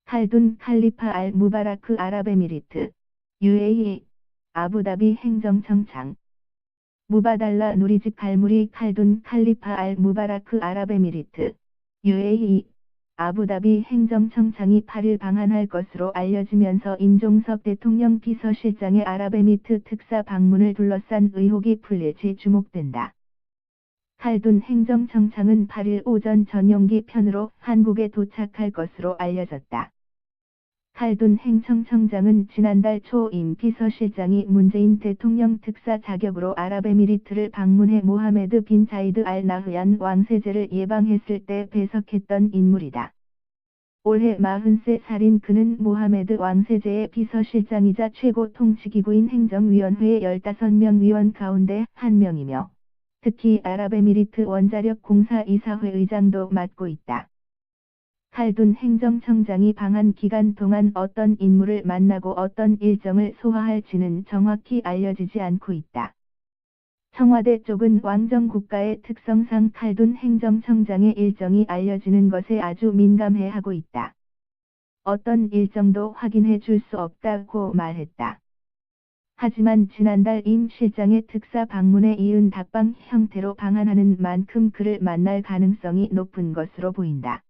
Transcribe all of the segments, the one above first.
칼둔 칼리파 알 무바라크 아랍에미리트, UAE, 아부다비 행정청장. 무바달라 누리집 갈무리 칼둔 칼리파 알 무바라크 아랍에미리트, UAE, 아부다비 행정청장이 8일 방한할 것으로 알려지면서 임종석 대통령 비서실장의 아랍에미리트 특사 방문을 둘러싼 의혹이 풀릴지 주목된다. 칼둔 행정청장은 8일 오전 전용기 편으로 한국에 도착할 것으로 알려졌다. 칼둔 행정청장은 지난달 초 임 비서실장이 문재인 대통령 특사 자격으로 아랍에미리트를 방문해 모하메드 빈 자이드 알 나흐얀 왕세제를 예방했을 때 배석했던 인물이다. 올해 43살인 그는 모하메드 왕세제의 비서실장이자 최고 통치기구인 행정위원회 15명 위원 가운데 한 명이며 특히 아랍에미리트 원자력 공사 이사회 의장도 맡고 있다. 칼둔 행정청장이 방한 기간 동안 어떤 인물을 만나고 어떤 일정을 소화할지는 정확히 알려지지 않고 있다. 청와대 쪽은 왕정국가의 특성상 칼둔 행정청장의 일정이 알려지는 것에 아주 민감해하고 있다. 어떤 일정도 확인해 줄 수 없다고 말했다. 하지만 지난달 임 실장의 특사 방문에 이은 답방 형태로 방한하는 만큼 그를 만날 가능성이 높은 것으로 보인다.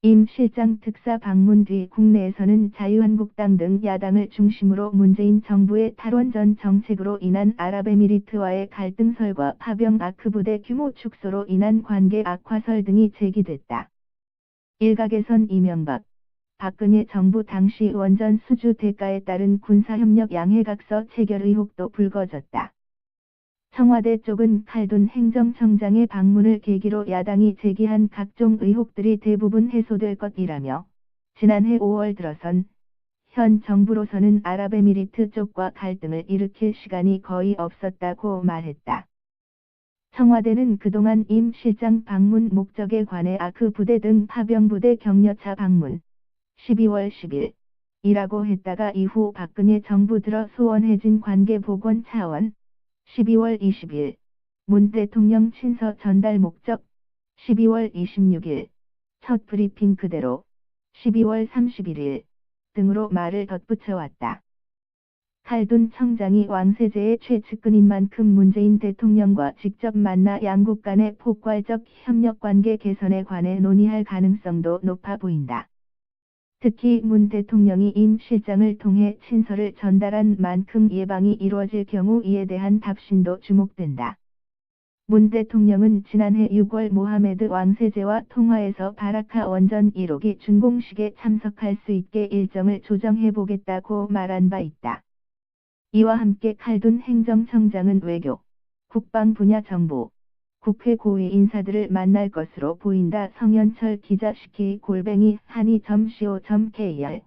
임 실장 특사 방문 뒤 국내에서는 자유한국당 등 야당을 중심으로 문재인 정부의 탈원전 정책으로 인한 아랍에미리트와의 갈등설과 파병 아크부대 규모 축소로 인한 관계 악화설 등이 제기됐다. 일각에선 이명박, 박근혜 정부 당시 원전 수주 대가에 따른 군사협력 양해각서 체결 의혹도 불거졌다. 청와대 쪽은 칼둔 행정청장의 방문을 계기로 야당이 제기한 각종 의혹들이 대부분 해소될 것이라며 지난해 5월 들어선 현 정부로서는 아랍에미리트 쪽과 갈등을 일으킬 시간이 거의 없었다고 말했다. 청와대는 그동안 임 실장 방문 목적에 관해 아크 부대 등 파병부대 격려차 방문 12월 10일 이라고 했다가 이후 박근혜 정부 들어 소원해진 관계 복원 차원 12월 20일 문 대통령 친서 전달 목적 12월 26일 첫 브리핑 그대로 12월 31일 등으로 말을 덧붙여왔다. 칼둔 청장이 왕세제의 최측근인 만큼 문재인 대통령과 직접 만나 양국 간의 포괄적 협력관계 개선에 관해 논의할 가능성도 높아 보인다. 특히 문 대통령이 임 실장을 통해 친서를 전달한 만큼 예방이 이루어질 경우 이에 대한 답신도 주목된다. 문 대통령은 지난해 6월 모하메드 왕세제와 통화에서 바라카 원전 1호기 준공식에 참석할 수 있게 일정을 조정해보겠다고 말한 바 있다. 이와 함께 칼둔 행정청장은 외교, 국방 분야 정보, 국회 고위 인사들을 만날 것으로 보인다. 성현철 기자 시키 한이.co.kr